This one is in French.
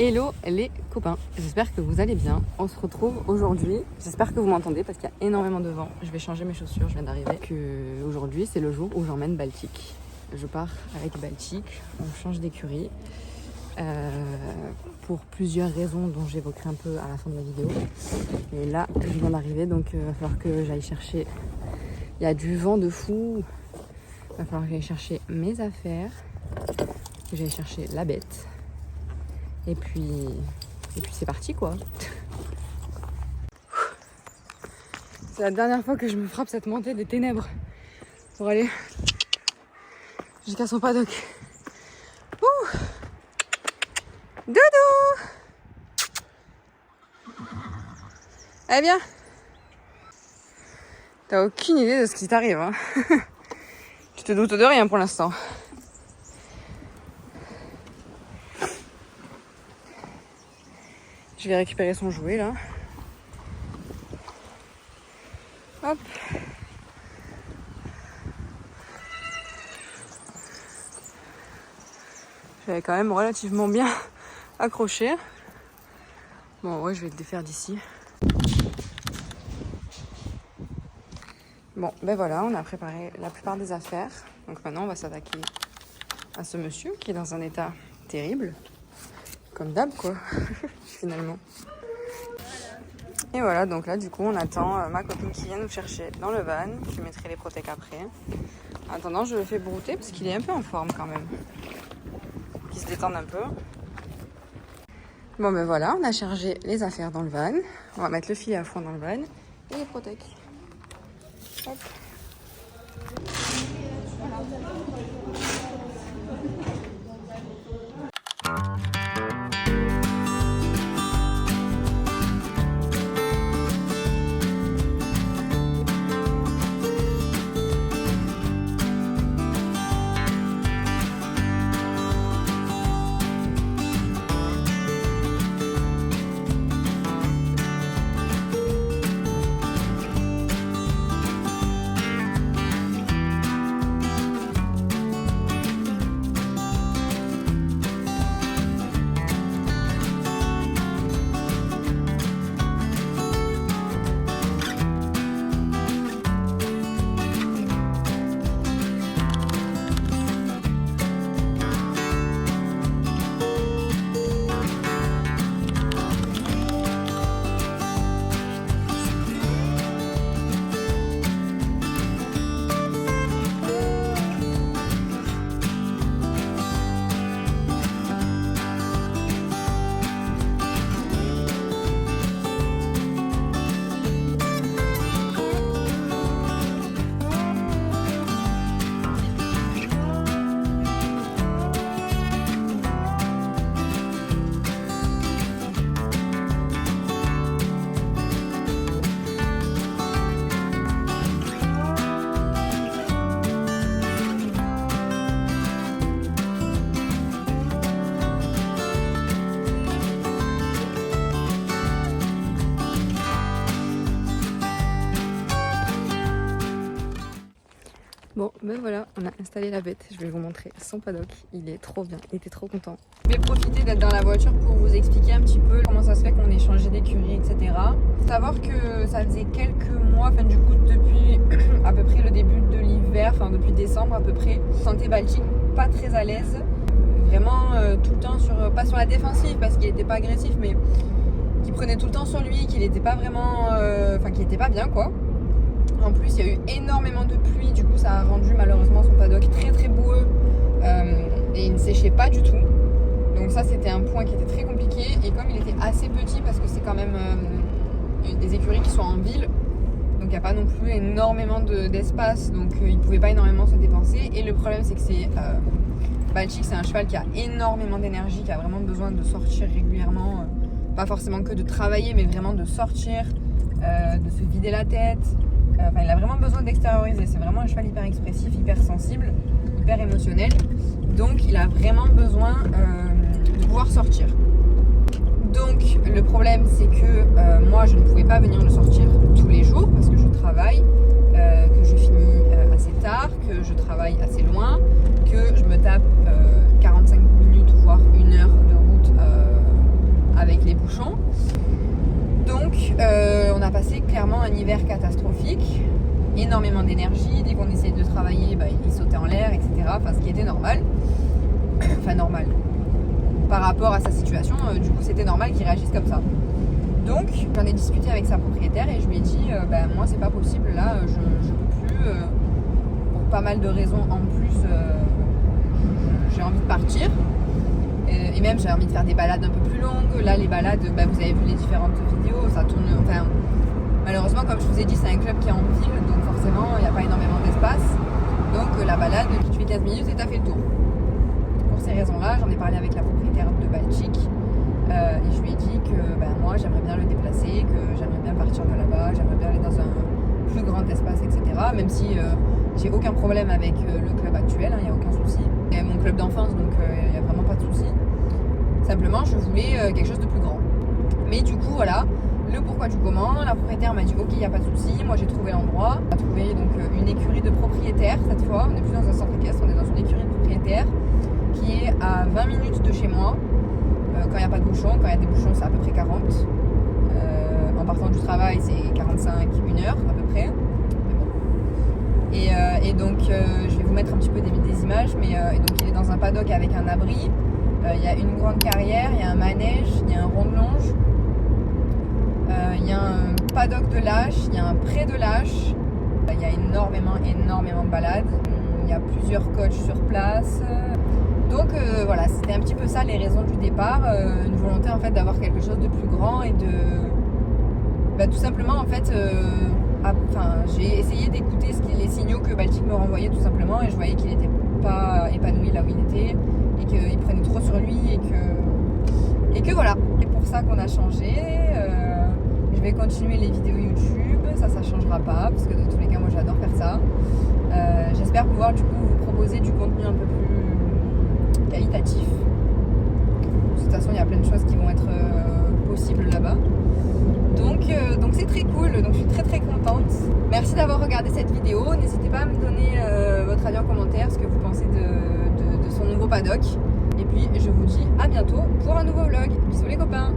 Hello les copains, j'espère que vous allez bien. On se retrouve aujourd'hui, j'espère que vous m'entendez parce qu'il y a énormément de vent. Je vais changer mes chaussures, je viens d'arriver. Aujourd'hui c'est le jour où j'emmène Baltique. Je pars avec Baltique, on change d'écurie pour plusieurs raisons dont j'évoquerai un peu à la fin de la vidéo. Et là je viens d'arriver donc il va falloir que j'aille chercher, il y a du vent de fou, il va falloir que j'aille chercher mes affaires, que j'aille chercher la bête. Et puis c'est parti quoi. C'est la dernière fois que je me frappe cette montée des ténèbres pour aller jusqu'à son paddock. Ouh. Doudou. Allez viens. T'as aucune idée de ce qui t'arrive hein. Tu te doutes de rien pour l'instant. Je vais récupérer son jouet là. Hop. J'avais quand même relativement bien accroché. Bon ouais, je vais le défaire d'ici. Bon ben voilà, on a préparé la plupart des affaires. Donc maintenant on va s'attaquer à ce monsieur qui est dans un état terrible. Comme d'hab quoi, finalement. Et voilà, donc là du coup on attend ma copine qui vient nous chercher dans le van. Je mettrai les protèques après. En attendant je le fais brouter parce qu'il est un peu en forme quand même. Qu'il se détende un peu. Bon ben voilà, on a chargé les affaires dans le van. On va mettre le filet à fond dans le van et les protèques. Hop. Bon, ben voilà, on a installé la bête. Je vais vous montrer son paddock. Il est trop bien, il était trop content. Je vais profiter d'être dans la voiture pour vous expliquer un petit peu comment ça se fait qu'on ait changé d'écurie, etc. Faut savoir que ça faisait quelques mois, enfin du coup depuis à peu près le début de l'hiver, enfin depuis décembre à peu près, je sentais Baltique pas très à l'aise. Vraiment tout le temps, pas sur la défensive parce qu'il n'était pas agressif, mais qu'il prenait tout le temps sur lui, qu'il n'était pas vraiment, qu'il n'était pas bien quoi. En plus, il y a eu énormément de pluie, du coup ça a rendu malheureusement son paddock très très boueux et il ne séchait pas du tout. Donc ça c'était un point qui était très compliqué et comme il était assez petit parce que c'est quand même des écuries qui sont en ville, donc il n'y a pas non plus énormément d'espace, donc il ne pouvait pas énormément se dépenser. Et le problème c'est que Baltique c'est un cheval qui a énormément d'énergie, qui a vraiment besoin de sortir régulièrement, pas forcément que de travailler mais vraiment de sortir, de se vider la tête. Il a vraiment besoin d'extérioriser. C'est vraiment un cheval hyper expressif, hyper sensible, hyper émotionnel. Donc il a vraiment besoin de pouvoir sortir. Donc le problème c'est que moi je ne pouvais pas venir le sortir tous les jours parce que je travaille, que je finis assez tard, que je travaille assez loin, que je me tape 45 minutes voire 1 heure de route hiver catastrophique, énormément d'énergie, dès qu'on essayait de travailler, il sautait en l'air, etc. Enfin, ce qui était normal. Enfin, normal. Par rapport à sa situation, du coup, c'était normal qu'il réagisse comme ça. Donc, j'en ai discuté avec sa propriétaire et je lui ai dit, moi, c'est pas possible, là, je peux plus, pour pas mal de raisons en plus, j'ai envie de partir. Et même, j'ai envie de faire des balades un peu plus longues. Là, les balades, vous avez vu les différentes vidéos, ça tourne, enfin, malheureusement, comme je vous ai dit, c'est un club qui est en ville, donc forcément, il n'y a pas énormément d'espace. Donc, la balade, tu fais 15 minutes et t'as fait le tour. Pour ces raisons-là, j'en ai parlé avec la propriétaire de Baltique. Et je lui ai dit que moi j'aimerais bien le déplacer, que j'aimerais bien partir de là-bas, j'aimerais bien aller dans un plus grand espace, etc. Même si j'ai aucun problème avec le club actuel, il n'y a aucun souci. C'est mon club d'enfance, donc il n'y a vraiment pas de souci. Simplement, je voulais quelque chose de plus grand. Mais du coup, voilà, le pourquoi du comment, la propriétaire m'a dit ok, il n'y a pas de souci. Moi j'ai trouvé l'endroit. On a trouvé donc une écurie de propriétaire cette fois. On n'est plus dans un centre équestre, on est dans une écurie de propriétaire qui est à 20 minutes de chez moi. Quand il n'y a pas de bouchons, quand il y a des bouchons c'est à peu près 40. En partant du travail c'est 45, 1 heure à peu près. Et donc je vais vous mettre un petit peu des images, mais et donc il est dans un paddock avec un abri. Il y a une grande carrière, il y a un manège, il y a un rond de longe, il y a un paddock de lâche, il y a un pré de lâche, il y a énormément de balades. Il y a plusieurs coachs sur place. Donc voilà, c'était un petit peu ça les raisons du départ, une volonté en fait d'avoir quelque chose de plus grand et de tout simplement en fait j'ai essayé d'écouter les signaux que Baltique me renvoyait tout simplement, et je voyais qu'il n'était pas épanoui là où il était et qu'il prenait trop sur lui et que voilà, c'est pour ça qu'on a changé. Je vais continuer les vidéos YouTube, ça changera pas parce que dans tous les cas moi j'adore faire ça. J'espère pouvoir du coup vous proposer du contenu un peu plus qualitatif. De toute façon il y a plein de choses qui vont être possibles là-bas. Donc c'est très cool, donc je suis très contente. Merci d'avoir regardé cette vidéo. N'hésitez pas à me donner votre avis en commentaire, ce que vous pensez de son nouveau paddock. Et puis je vous dis à bientôt pour un nouveau vlog. Bisous les copains.